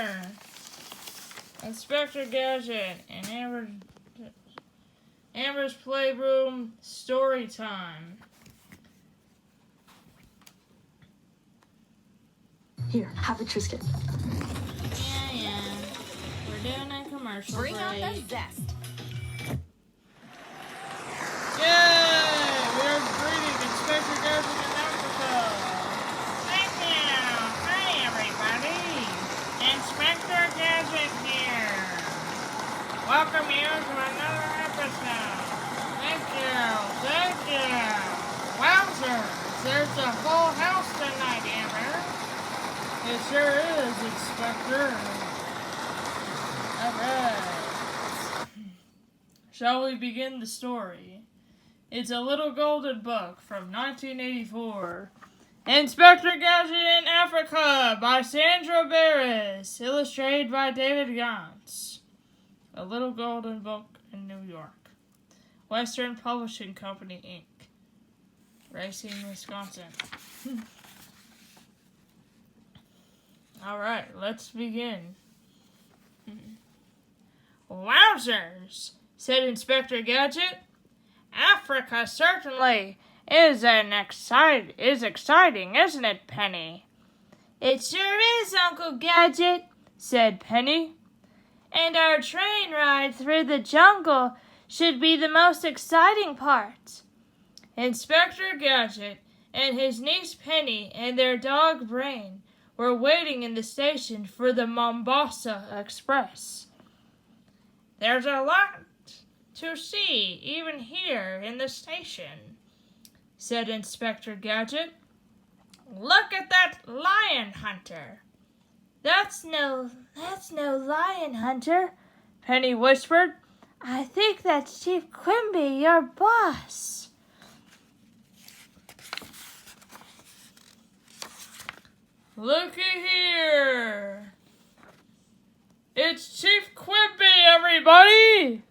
here. Inspector Gadget and Amber's Playroom Story Time. Here, have a Triscuit. Yeah. We're doing a commercial Bring break. on the zest. Yay! We are greeting Inspector Gadget in Africa. Thank you. Hi, everybody. Inspector Gadget here. Welcome you to another episode. Thank you. Thank you. Wowzers, there's a full house tonight, Amber. It sure is, Inspector. Alright. Shall we begin the story? It's a Little Golden Book from 1984. Inspector Gadget in Africa by Sandra Barris. Illustrated by David Gantz. A Little Golden Book in New York. Western Publishing Company, Inc. Racine, Wisconsin. Alright, let's begin. Wowzers, said Inspector Gadget. Africa certainly is exciting, isn't it, Penny? It sure is, Uncle Gadget, said Penny. And our train ride through the jungle should be the most exciting part. Inspector Gadget and his niece Penny and their dog Brain were waiting in the station for the Mombasa Express. There's a lot to see, even here in the station, said Inspector Gadget. Look at that lion hunter. That's no lion hunter, Penny whispered. I think that's Chief Quimby, your boss. Looky here. It's Chief Quimby, everybody!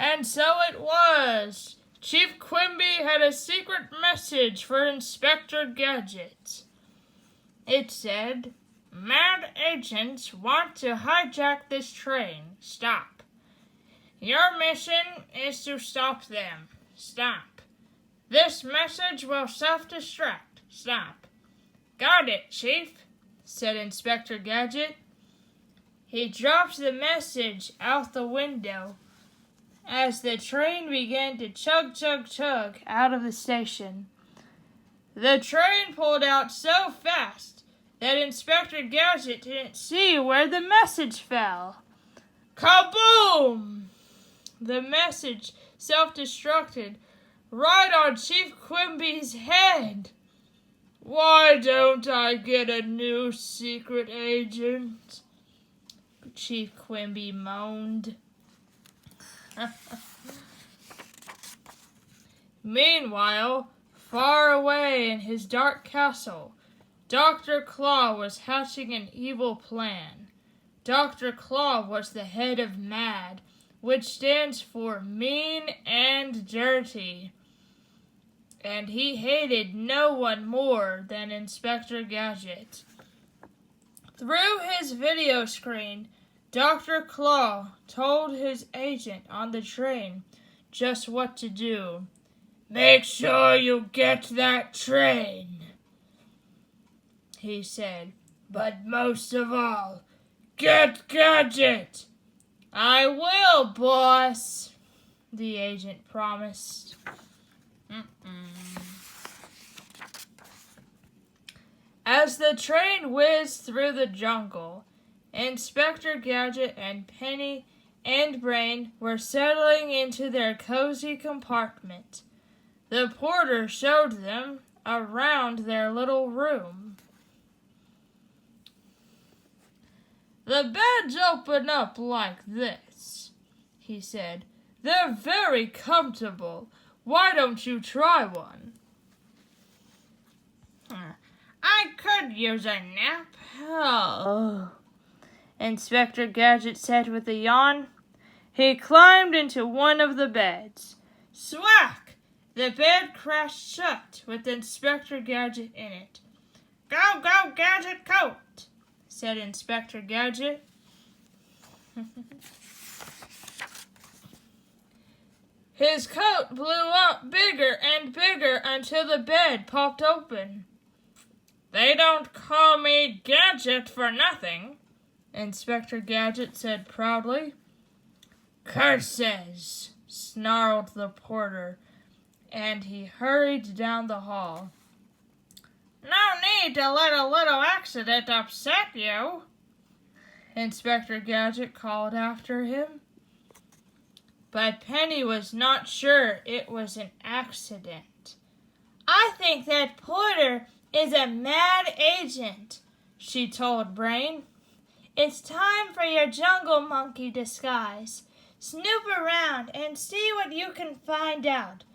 And so it was. Chief Quimby had a secret message for Inspector Gadget. It said, "Mad agents want to hijack this train. Stop. Your mission is to stop them. Stop. This message will self-destruct. Stop." Got it, Chief, said Inspector Gadget. He dropped the message out the window as the train began to chug, chug, chug out of the station. The train pulled out so fast that Inspector Gadget didn't see where the message fell. Kaboom! The message self-destructed right on Chief Quimby's head. Why don't I get a new secret agent? Chief Quimby moaned. Meanwhile, far away in his dark castle, Dr. Claw was hatching an evil plan. Dr. Claw was the head of MAD, which stands for mean and dirty. And he hated no one more than Inspector Gadget. Through his video screen, Dr. Claw told his agent on the train just what to do. Make sure you get that train, he said. But most of all, get Gadget. I will, boss, the agent promised. As the train whizzed through the jungle, Inspector Gadget and Penny and Brain were settling into their cozy compartment. The porter showed them around their little room. The beds open up like this, he said. They're very comfortable. Why don't you try one? I could use a nap. Oh, Inspector Gadget said with a yawn. He climbed into one of the beds. Swack! The bed crashed shut with Inspector Gadget in it. "Go, go, Gadget coat," said Inspector Gadget. His coat blew up bigger and bigger until the bed popped open. "They don't call me Gadget for nothing," Inspector Gadget said proudly. "Curses!" snarled the porter, and he hurried down the hall. "No need to let a little accident upset you," Inspector Gadget called after him. But Penny was not sure it was an accident. "I think that porter is a mad agent," she told Brain. "It's time for your jungle monkey disguise. Snoop around and see what you can find out."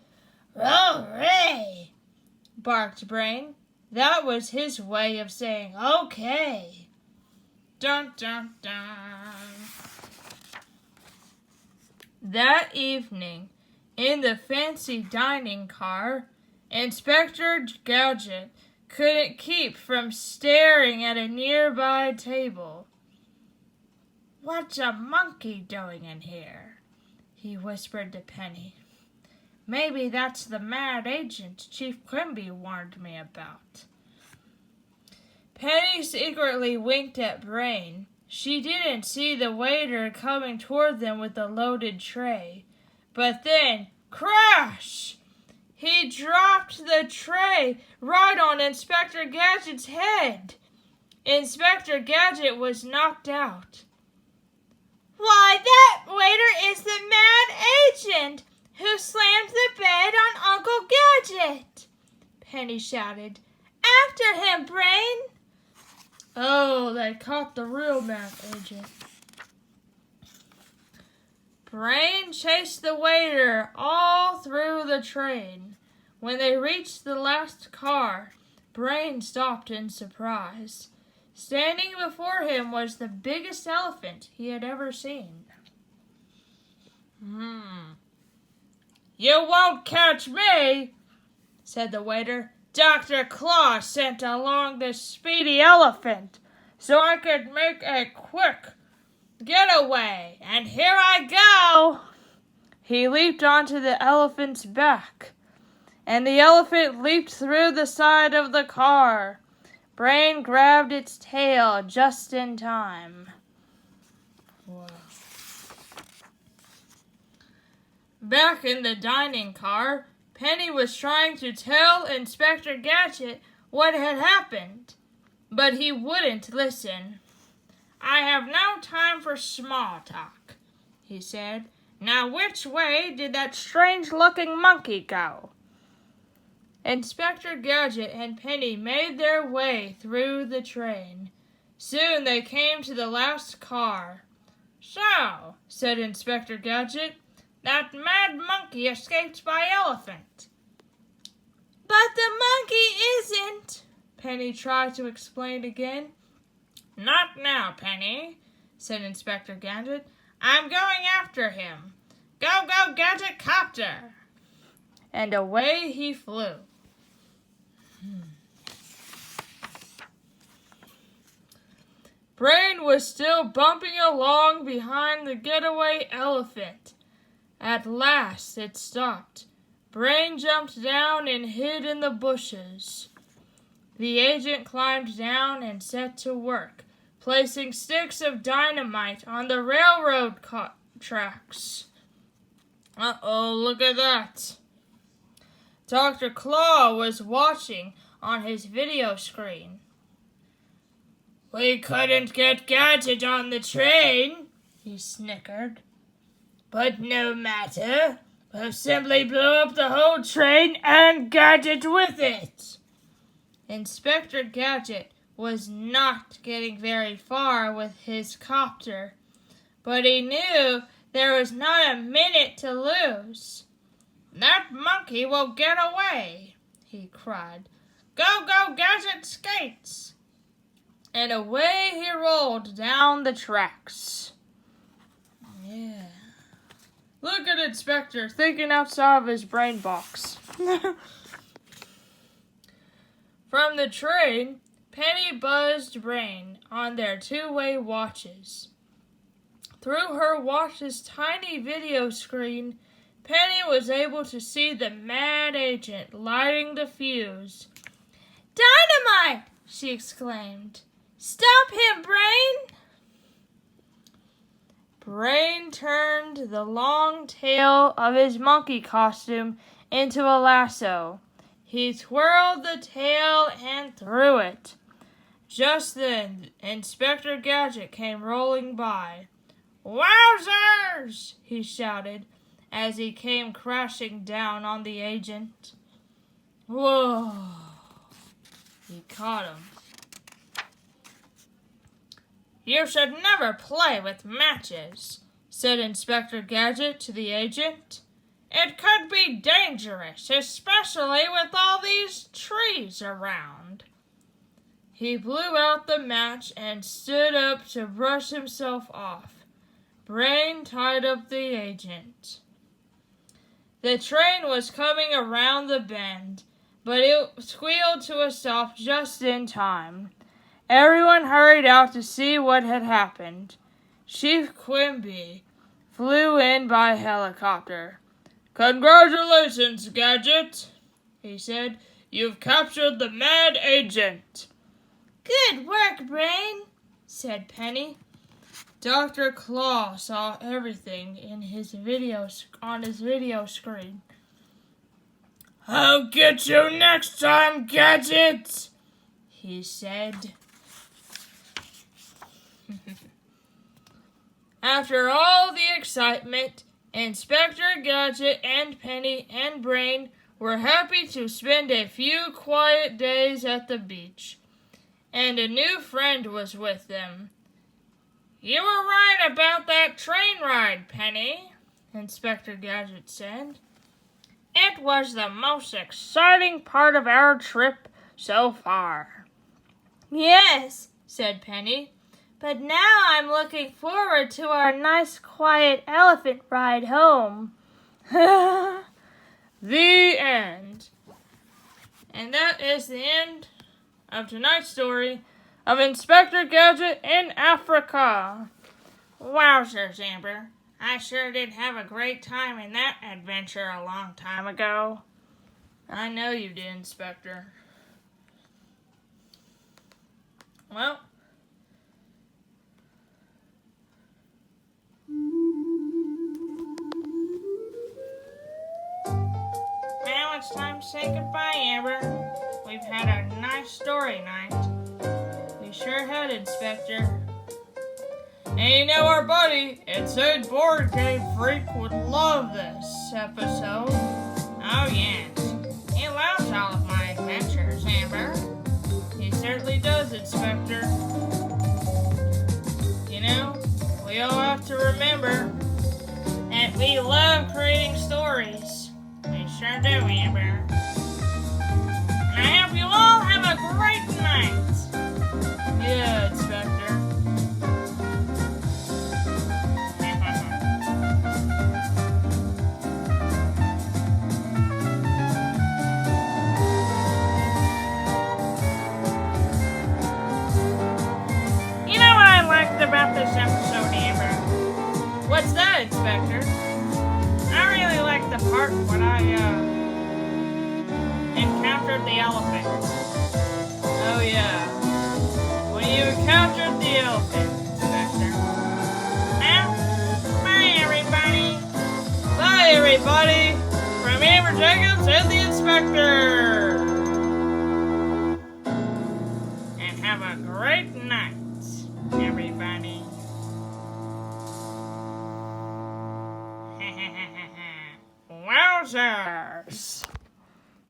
"Hooray!" barked Brain. That was his way of saying okay. Dun dun dun. That evening, in the fancy dining car, Inspector Gadget couldn't keep from staring at a nearby table. "What's a monkey doing in here?" he whispered to Penny. "Maybe that's the mad agent Chief Quimby warned me about." Penny secretly winked at Brain. She didn't see the waiter coming toward them with a loaded tray. But then, crash! He dropped the tray right on Inspector Gadget's head. Inspector Gadget was knocked out. "Why, that waiter is the mad agent who slammed the bed on Uncle Gadget!" Penny shouted. "After him, Brain!" Oh, they caught the real mad agent. Brain chased the waiter all through the train. When they reached the last car, Brain stopped in surprise. Standing before him was the biggest elephant he had ever seen. "You won't catch me," said the waiter. "Dr. Claw sent along this speedy elephant so I could make a quick getaway, and here I go." He leaped onto the elephant's back, and the elephant leaped through the side of the car. Brain grabbed its tail just in time. Wow. Back in the dining car, Penny was trying to tell Inspector Gadget what had happened, but he wouldn't listen. "I have no time for small talk," he said. "Now which way did that strange-looking monkey go?" Inspector Gadget and Penny made their way through the train. Soon they came to the last car. "So," said Inspector Gadget, "that mad monkey escaped by elephant." "But the monkey isn't," Penny tried to explain again. "Not now, Penny," said Inspector Gadget. "I'm going after him. Go, go, Gadget Copter!" And away he flew. Brain was still bumping along behind the getaway elephant. At last it stopped. Brain jumped down and hid in the bushes. The agent climbed down and set to work, placing sticks of dynamite on the railroad tracks. Uh-oh, look at that. Dr. Claw was watching on his video screen. "We couldn't get Gadget on the train," he snickered. "But no matter. We'll simply blow up the whole train and Gadget with it." Inspector Gadget was not getting very far with his copter, but he knew there was not a minute to lose. "That monkey will get away," he cried. "Go, go, Gadget skates!" And away he rolled down the tracks. Yeah. Look at Inspector thinking outside of his brain box. From the train, Penny buzzed Brain on their two-way watches. Through her watch's tiny video screen, Penny was able to see the mad agent lighting the fuse. "Dynamite!" she exclaimed. "Stop him, Brain!" Brain turned the long tail of his monkey costume into a lasso. He twirled the tail and threw it. Just then, Inspector Gadget came rolling by. "Wowzers!" he shouted as he came crashing down on the agent. Whoa! He caught him. "You should never play with matches," said Inspector Gadget to the agent. "It could be dangerous, especially with all these trees around." He blew out the match and stood up to brush himself off. Brain tied up the agent. The train was coming around the bend, but it squealed to a stop just in time. Everyone hurried out to see what had happened. Chief Quimby flew in by helicopter. "Congratulations, Gadget," he said. "You've captured the mad agent." "Good work, Brain," said Penny. Dr. Claw saw everything on his video screen. "I'll get you next time, Gadget," he said. After all the excitement, Inspector Gadget and Penny and Brain were happy to spend a few quiet days at the beach. And a new friend was with them. "You were right about that train ride, Penny," Inspector Gadget said. "It was the most exciting part of our trip so far." "Yes," said Penny. "But now I'm looking forward to our nice quiet elephant ride home." The end. And that is the end of tonight's story of Inspector Gadget in Africa. Wowzers, Amber. I sure did have a great time in that adventure a long time ago. I know you did, Inspector. Well, now it's time to say goodbye, Amber. We've had a nice story night. We sure had, Inspector. And you know our buddy, Inside Board Game Freak, would love this episode. Oh yes, he loves all of my adventures, Amber. He certainly does, Inspector. You know, we all have to remember that we love creating stories. We sure do, Amber. And I hope you all have a great night. Yeah, Inspector. About this episode, Amber. What's that, Inspector? I really like the part when I encountered the elephant. Oh yeah, when you encountered the elephant, Inspector. Well, bye everybody. Bye everybody. From Amber Jacobs and the Inspector. And have a great night.